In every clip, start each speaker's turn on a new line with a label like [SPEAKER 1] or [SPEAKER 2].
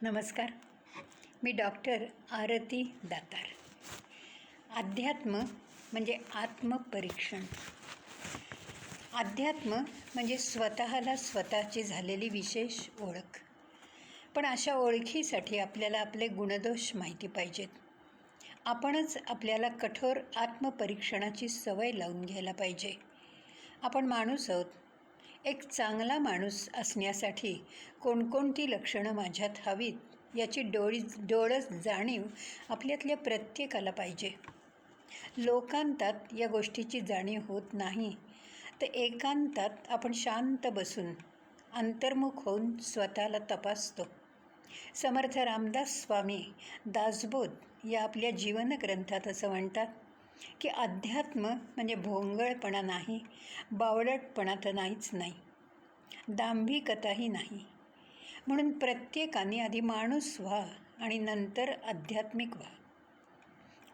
[SPEAKER 1] नमस्कार. मी डॉक्टर आरती दातार. अध्यात्म म्हणजे आत्मपरीक्षण. अध्यात्म म्हणजे स्वतःला स्वतःची झालेली विशेष ओळख. पण अशा ओळखीसाठी आपल्याला आपले गुणदोष माहिती पाहिजेत. आपणच आपल्याला कठोर आत्मपरीक्षणाची सवय लावून घ्यायला पाहिजे. आपण माणूस आहोत. एक चांगला माणूस असण्यासाठी कोणकोणती लक्षणं माझ्यात हवीत याची डोळस जाणीव आपल्यातल्या प्रत्येकाला पाहिजे. लोकांतात या गोष्टीची जाणीव होत नाही, तर एकांतात आपण शांत बसून अंतर्मुख होऊन स्वतःला तपासतो. समर्थ रामदास स्वामी दासबोध या आपल्या जीवनग्रंथात असं म्हणतात की अध्यात्म म्हणजे भोंगळपणा नाही, बावळटपणा तर नाहीच नाही, दांभिकताही नाही. म्हणून प्रत्येकाने आधी माणूस व्हा आणि नंतर आध्यात्मिक व्हा.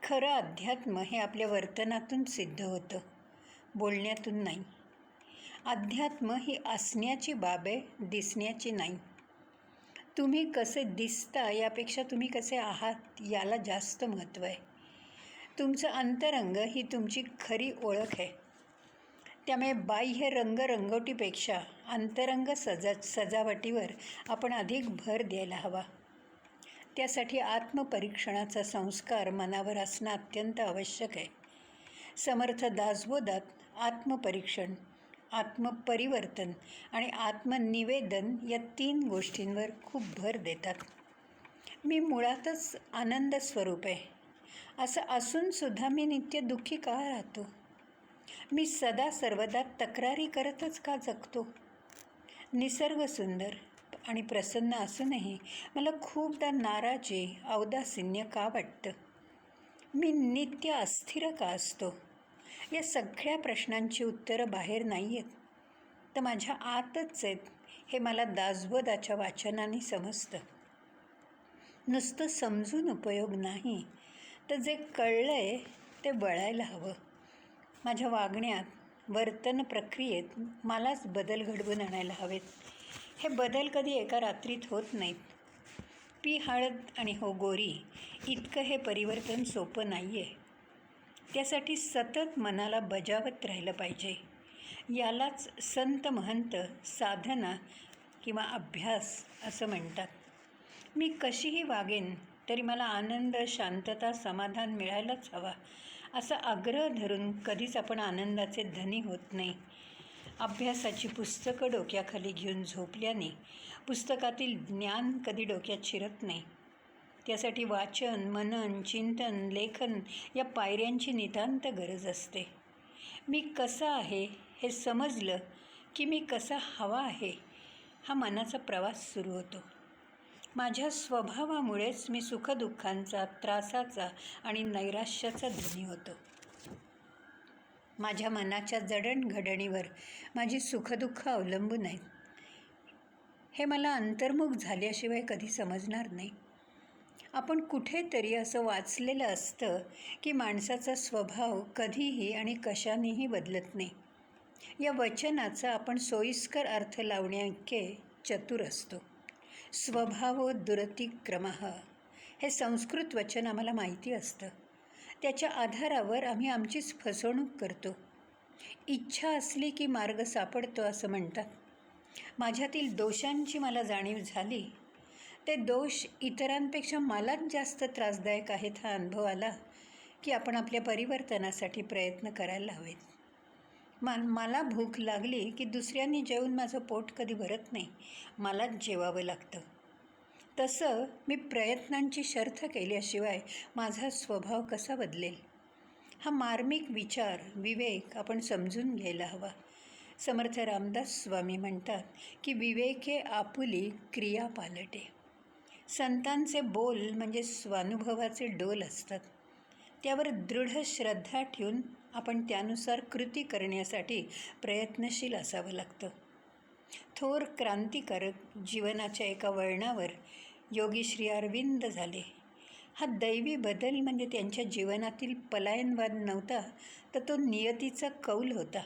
[SPEAKER 1] खरं अध्यात्म हे आपल्या वर्तनातून सिद्ध होतं, बोलण्यातून नाही. अध्यात्म ही असण्याची बाब आहे, दिसण्याची नाही. तुम्ही कसे दिसता यापेक्षा तुम्ही कसे आहात याला जास्त महत्त्व आहे. तुमचं अंतरंग ही तुमची खरी ओळख आहे. त्यामुळे बाह्य रंगरंगोटीपेक्षा अंतरंग सजावटीवर आपण अधिक भर द्यायला हवा. त्यासाठी आत्मपरीक्षणाचा संस्कार मनावर असणं अत्यंत आवश्यक आहे. समर्थ दासबोधात आत्मपरीक्षण, आत्मपरिवर्तन आणि आत्मनिवेदन या 3 गोष्टींवर खूप भर देतात. मी मुळातच आनंद स्वरूप आहे, असं असूनसुद्धा मी नित्य दुःखी का राहतो? मी सदा सर्वदा तक्रारी करतच का जगतो? निसर्ग सुंदर आणि प्रसन्न असूनही मला खूपदा नाराजी, औदासिन्य का वाटतं? मी नित्य अस्थिर का असतो? या सगळ्या प्रश्नांची उत्तरं बाहेर नाही आहेत, तर माझ्या आतच आहेत, हे मला दासबोधाच्या वाचनाने समजतं. नुसतं समजून उपयोग नाही, तर जे कळलं आहे ते वळायला हवं. माझ्या वागण्यात, वर्तन प्रक्रियेत मलाच बदल घडवून आणायला हवेत. हे बदल कधी एका रात्रीत होत नाहीत. पी हळद आणि हो गोरी इतकं हे परिवर्तन सोपं नाही आहे. त्यासाठी सतत मनाला बजावत राहिलं पाहिजे. यालाच संत महंत साधना किंवा अभ्यास असं म्हणतात. मी कशीही वागेन तरी मला आनंद, शांतता, समाधान मिळायलाच हवा, असा आग्रह धरून कधीच आपण आनंदाचे धनी होत नाही. अभ्यासाची पुस्तकं डोक्याखाली घेऊन झोपल्याने पुस्तकातील ज्ञान कधी डोक्यात शिरत नाही. त्यासाठी वाचन, मनन, चिंतन, लेखन या पायऱ्यांची नितांत गरज असते. मी कसा आहे हे समजलं की मी कसा हवा आहे हा मनाचा प्रवास सुरू होतो. माझ्या स्वभावामुळेच मी सुखदुःखांचा, त्रासाचा आणि नैराश्याचा धनी होतो. माझ्या मनाच्या जडणघडणीवर माझी सुखदुःख अवलंबून आहेत. हे मला अंतर्मुख झाल्याशिवाय कधी समजणार नाही. आपण कुठेतरी असं वाचलेलं असतं की माणसाचा स्वभाव कधीही आणि कशानेही बदलत नाही. या वचनाचा आपण सोयीस्कर अर्थ लावण्याइतके चतुर असतो. स्वभावो दुरती क्रमः हे संस्कृत वचन आम्हाला माहिती असतं. त्याच्या आधारावर आम्ही आमचीच फसवणूक करतो. इच्छा असली की मार्ग सापडतो असं म्हणतात. माझ्यातील दोषांची मला जाणीव झाली. ते दोष इतरांपेक्षा मलाच जास्त त्रासदायक आहेत हा अनुभव आला की आपण आपल्या परिवर्तनासाठी प्रयत्न करायला हवेत. मला भूक लागली की दुसऱ्यांनी जेवून माझं पोट कधी भरत नाही, मलाच जेवावं लागतं. तसं मी प्रयत्नांची शर्थ केल्याशिवाय माझा स्वभाव कसा बदलेल? हा मार्मिक विचार, विवेक आपण समजून घ्यायला हवा. समर्थ रामदास स्वामी म्हणतात की विवेके आपुली क्रिया पालटे. संतांचे बोल म्हणजे स्वानुभवाचे डोल असतात. त्यावर दृढ श्रद्धा ठेवून आपण त्यानुसार कृती करण्यासाठी प्रयत्नशील असावं लागतं. थोर क्रांतिकारक जीवनाच्या एका वळणावर योगी श्री अरविंद झाले. हा दैवी बदल म्हणजे त्यांच्या जीवनातील पलायनवाद नव्हता, तर तो नियतीचा कौल होता.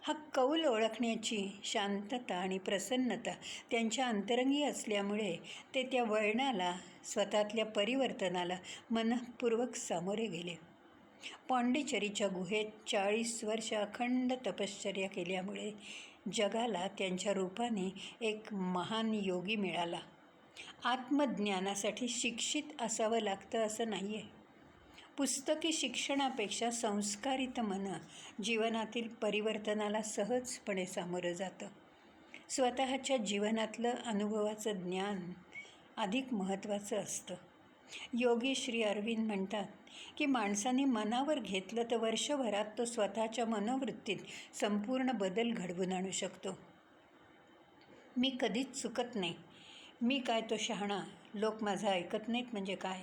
[SPEAKER 1] हा कौल ओळखण्याची शांतता आणि प्रसन्नता त्यांच्या अंतरंगी असल्यामुळे ते त्या वळणाला, स्वतःतल्या परिवर्तनाला मनःपूर्वक सामोरे गेले. पाँडिचेरीच्या गुहेत 40 वर्ष अखंड तपश्चर्या केल्यामुळे जगाला त्यांच्या रूपाने एक महान योगी मिळाला. आत्मज्ञानासाठी शिक्षित असावं लागतं असं नाही आहे. पुस्तकी शिक्षणापेक्षा संस्कारित मन जीवनातील परिवर्तनाला सहजपणे सामोरं जातं. स्वतःच्या जीवनातलं अनुभवाचं ज्ञान अधिक महत्त्वाचं असतं. योगी श्री अरविंद म्हणतात की माणसाने मनावर घेतलं तर वर्षभरात तो स्वतःच्या मनोवृत्तीत संपूर्ण बदल घडवून आणू शकतो. मी कधीच चुकत नाही, मी काय तो शहाणा, लोक माझं ऐकत नाहीत म्हणजे काय,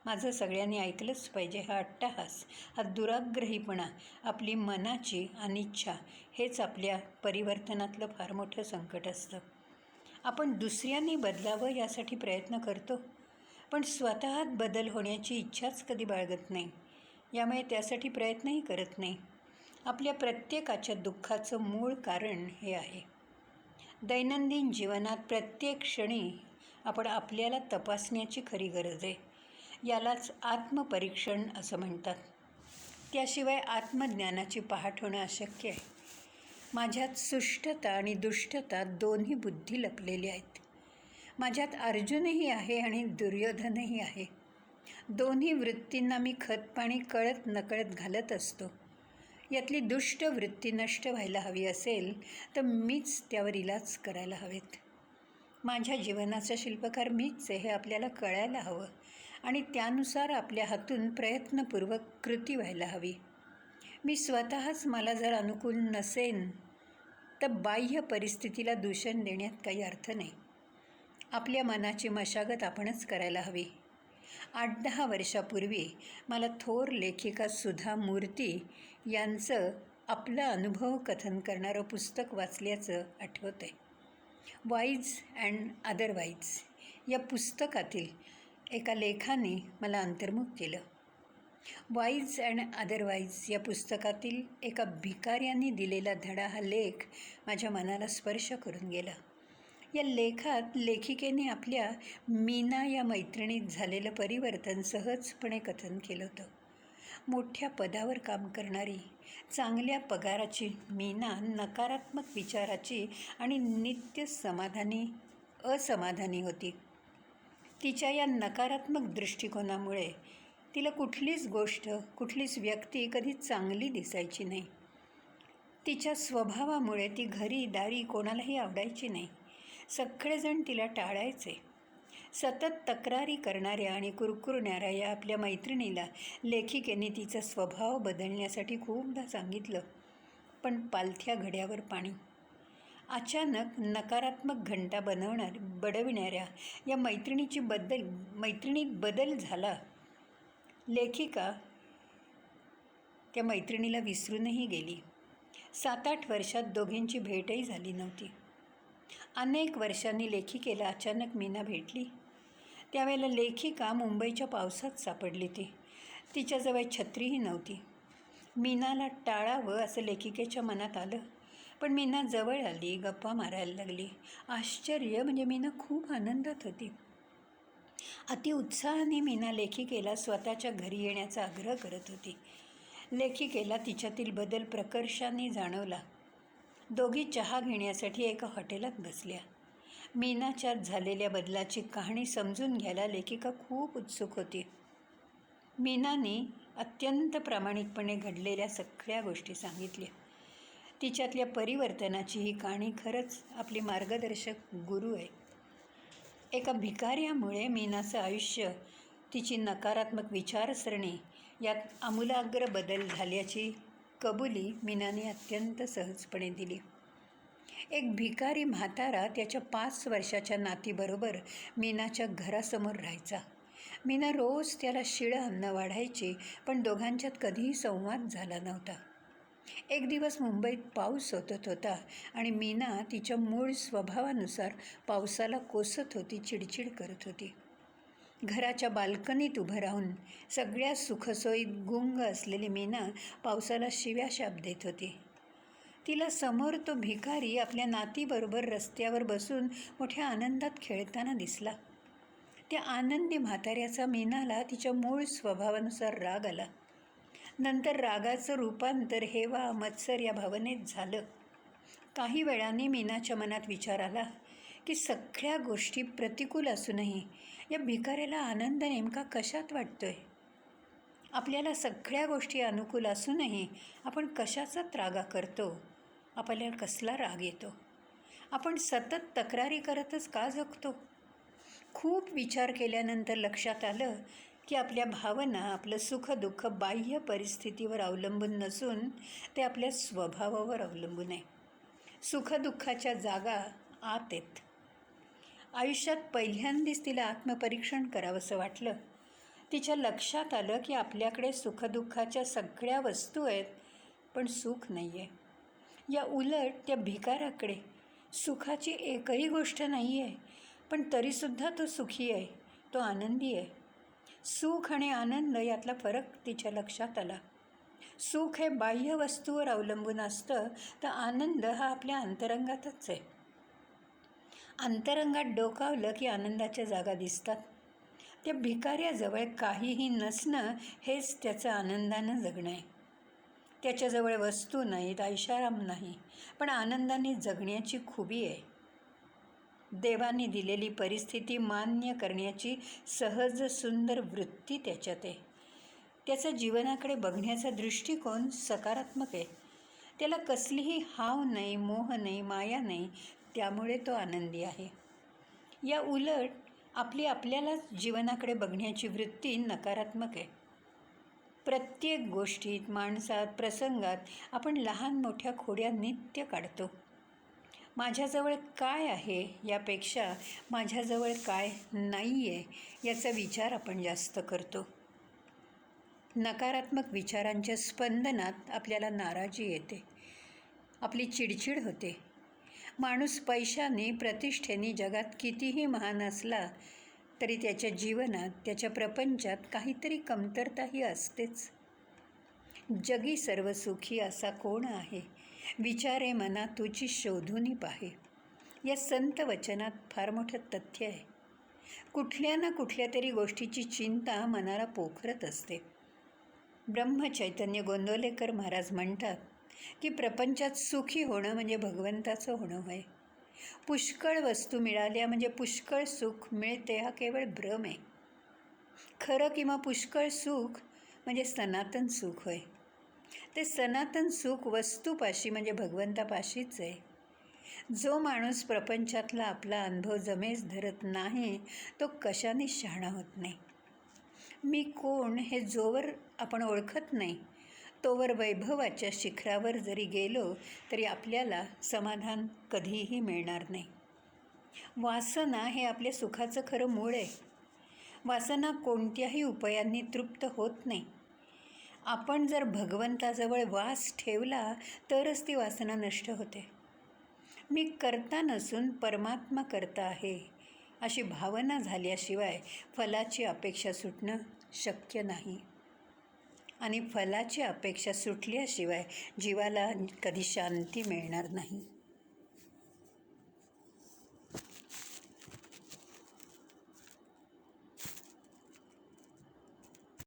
[SPEAKER 1] माझं सगळ्यांनी ऐकलंच पाहिजे, हा अट्टाहास, हा दुराग्रहीपणा, आपली मनाची अनिच्छा हेच आपल्या परिवर्तनातलं फार मोठं संकट असतं. आपण दुसऱ्यांनी बदलावं यासाठी प्रयत्न करतो, पण स्वतःत बदल होण्याची इच्छाच कधी बाळगत नाही. यामुळे त्यासाठी प्रयत्नही करत नाही. आपल्या प्रत्येकाच्या दुःखाचं मूळ कारण हे आहे. दैनंदिन जीवनात प्रत्येक क्षणी आपण आपल्याला तपासण्याची खरी गरज आहे. यालाच आत्मपरीक्षण असं म्हणतात. त्याशिवाय आत्मज्ञानाची पहाट होणं अशक्य आहे. माझ्यात सुष्टता आणि दुष्टता दोन्ही बुद्धी लपलेल्या आहेत. माझ्यात अर्जुनही आहे आणि दुर्योधनही आहे. दोन्ही वृत्तींना मी खतपाणी कळत नकळत घालत असतो. यातली दुष्ट वृत्ती नष्ट व्हायला हवी असेल तर मीच त्यावर इलाज करायला हवेत. माझ्या जीवनाचा शिल्पकार मीच आहे हे आपल्याला कळायला हवं आणि त्यानुसार आपल्या हातून प्रयत्नपूर्वक कृती व्हायला हवी. मी स्वतःच मला जर अनुकूल नसेन तर बाह्य परिस्थितीला दूषण देण्यात काही अर्थ नाही. आपल्या मनाची मशागत आपणच करायला हवी. 8-10 वर्षापूर्वी मला थोर लेखिका सुधा मूर्ती यांचं आपलं अनुभव कथन करणारं पुस्तक वाचल्याचं आठवतं आहे. वाईज अँड अदरवाईज या पुस्तकातील एका लेखाने मला अंतर्मुख केलं. वाईज अँड अदरवाईज या पुस्तकातील एका भिकाऱ्याने दिलेला धडा हा लेख माझ्या मनाला स्पर्श करून गेला. या लेखात लेखिकेने आपल्या मीना या मैत्रिणीत झालेलं परिवर्तन सहजपणे कथन केलं होतं. मोठ्या पदावर काम करणारी, चांगल्या पगाराची मीना नकारात्मक विचाराची आणि नित्य असमाधानी होती. तिच्या या नकारात्मक दृष्टिकोनामुळे तिला कुठलीच गोष्ट, कुठलीच व्यक्ती कधी चांगली दिसायची नाही. तिच्या स्वभावामुळे ती घरी दारी कोणालाही आवडायची नाही. सगळेजण तिला टाळायचे. सतत तक्रारी करणाऱ्या आणि कुरकुरणाऱ्या या आपल्या मैत्रिणीला लेखिकेने तिचा स्वभाव बदलण्यासाठी खूपदा सांगितलं, पण पालथ्या घड्यावर पाणी. अचानक नकारात्मक घंटा बडविणाऱ्या या मैत्रिणीत बदल झाला. लेखिका त्या मैत्रिणीला विसरूनही गेली. 7-8 वर्षात दोघींची भेटही झाली नव्हती. अनेक वर्षांनी लेखिकेला अचानक मीना भेटली. त्यावेळेला लेखिका मुंबईच्या पावसात सापडली होती. तिच्याजवळ छत्रीही नव्हती. मीनाला टाळावं असं लेखिकेच्या मनात आलं, पण मीना जवळ आली, गप्पा मारायला लागली. आश्चर्य म्हणजे मीना खूप आनंदात होती. अतिउत्साहाने मीना लेखिकेला स्वतःच्या घरी येण्याचा आग्रह करत होती. लेखिकेला तिच्यातील बदल प्रकर्षाने जाणवला. दोघी चहा घेण्यासाठी एका हॉटेलात बसल्या. मीनाच्यात झालेल्या बदलाची कहाणी समजून घ्यायला लेखिका खूप उत्सुक होती. मीनाने अत्यंत प्रामाणिकपणे घडलेल्या सगळ्या गोष्टी सांगितल्या. तिच्यातल्या परिवर्तनाची ही कहाणी खरंच आपली मार्गदर्शक गुरु आहे. एका भिकाऱ्यामुळे मीनाचं आयुष्य, तिची नकारात्मक विचारसरणी यात आमूलाग्र बदल झाल्याची कबुली मीनाने अत्यंत सहजपणे दिली. एक भिकारी म्हातारा त्याच्या 5 वर्षाच्या नातीबरोबर मीनाच्या घरासमोर राहायचा. मीना रोज त्याला शिळं अन्न वाढायची, पण दोघांच्यात कधीही संवाद झाला नव्हता. एक दिवस मुंबईत पाऊस ओतत होता आणि मीना तिच्या मूळ स्वभावानुसार पावसाला कोसत होती, चिडचिड करत होती. घराच्या बाल्कनीत उभं राहून सगळ्या सुखसोयीत गुंग असलेली मीना पावसाला शिव्या शाप देत होती. तिला समोर तो भिकारी आपल्या नातीबरोबर रस्त्यावर बसून मोठ्या आनंदात खेळताना दिसला. त्या आनंदी म्हाताऱ्याचा मीनाला तिच्या मूळ स्वभावानुसार राग आला. नंतर रागाचं रूपांतर हेवा मत्सर या भावनेत झालं. काही वेळाने मीनाच्या मनात विचार आला की सगळ्या गोष्टी प्रतिकूल असूनही या भिकाऱ्याला आनंद नेमका कशात वाटतोय. आपल्याला सगळ्या गोष्टी अनुकूल असूनही आपण कशाचा त्रागा करतो. आपल्याला कसला राग येतो. आपण सतत तक्रारी करतच का जगतो. खूप विचार केल्यानंतर लक्षात आलं की आपल्या भावना, आपलं सुखदुःख बाह्य परिस्थितीवर अवलंबून नसून ते आपल्या स्वभावावर अवलंबून आहे. सुखदुःखाच्या जागा आत आहेत. आयुष्यात पहिल्यांदाच तिला आत्मपरीक्षण करावंसं वाटलं. तिच्या लक्षात आलं की आपल्याकडे सुखदुःखाच्या सगळ्या वस्तू आहेत, पण सुख नाही आहे. या उलट त्या भिकाराकडे सुखाची एकही गोष्ट नाही आहे, पण तरीसुद्धा तो सुखी आहे, तो आनंदी आहे. सुख आणि आनंद यातला फरक तिच्या लक्षात आला. सुख हे बाह्य वस्तूवर अवलंबून असतं, तर आनंद हा आपल्या अंतरंगातच आहे. अंतरंगात डोकावलं की आनंदाच्या जागा दिसतात. त्या भिकाऱ्याजवळ काहीही नसणं हेच त्याचं आनंदानं जगणं आहे. त्याच्याजवळ वस्तू नाहीत, ऐशाराम नाही, पण आनंदाने जगण्याची खुबी आहे. देवाने दिलेली परिस्थिती मान्य करण्याची सहज सुंदर वृत्ती त्याच्यात आहे. त्याचा जीवनाकडे बघण्याचा दृष्टिकोन सकारात्मक आहे. त्याला कसलीही हाव नाही, मोह नाही, माया नाही, त्यामुळे तो आनंदी आहे. या उलट आपल्यालाच जीवनाकडे बघण्याची वृत्ती नकारात्मक आहे. प्रत्येक गोष्टीत, माणसात, प्रसंगात आपण लहान मोठ्या खोड्या नित्य काढतो. माझ्याजवळ काय आहे यापेक्षा माझ्याजवळ काय नाही आहे याचा विचार आपण जास्त करतो. नकारात्मक विचारांच्या स्पंदनात आपल्याला नाराजी येते, आपली चिडचिड होते. माणूस पैशाने, प्रतिष्ठेने जगात कितीही महान असला तरी त्याच्या जीवनात, त्याच्या प्रपंचात काहीतरी कमतरताही असतेच. जगी सर्व सुखी असा कोण आहे, विचारे मना तुझी शोधूनी पाहे. या संत वचनात फार मोठं तथ्य आहे. कुठल्या ना कुठल्या तरी गोष्टीची चिंता मनाला पोखरत असते. ब्रह्मचैतन्य गोंदवलेकर महाराज म्हणतात की प्रपंचात सुखी होणं म्हणजे भगवंताचं होणं होय. पुष्कळ वस्तू मिळाल्या म्हणजे पुष्कळ सुख मिळते हा केवळ भ्रम आहे. खरं किंवा पुष्कळ सुख म्हणजे सनातन सुख होय. ते सनातन सुख वस्तूपाशी म्हणजे भगवंतापाशीच आहे. जो माणूस प्रपंचातला आपला अनुभव जमेस धरत नाही तो कशाने शहाणा होत नाही. मी कोण हे जोवर आपण ओळखत नाही तोवर वैभवाच्या शिखरावर जरी गेलो तरी आपल्याला समाधान कधीही मिळणार नाही. वासना हे आपल्या सुखाचं खरं मूळ आहे. वासना कोणत्याही उपायांनी तृप्त होत नाही. आपण जर भगवंताजवळ वास ठेवला तरच ती वासना नष्ट होते. मी कर्ता नसून परमात्मा कर्ता आहे अशी भावना झाल्याशिवाय फलाची अपेक्षा सुटणं शक्य नाही. आणि फलाची अपेक्षा सुटल्याशिवाय जीवाला कधी शांती मिळणार नाही.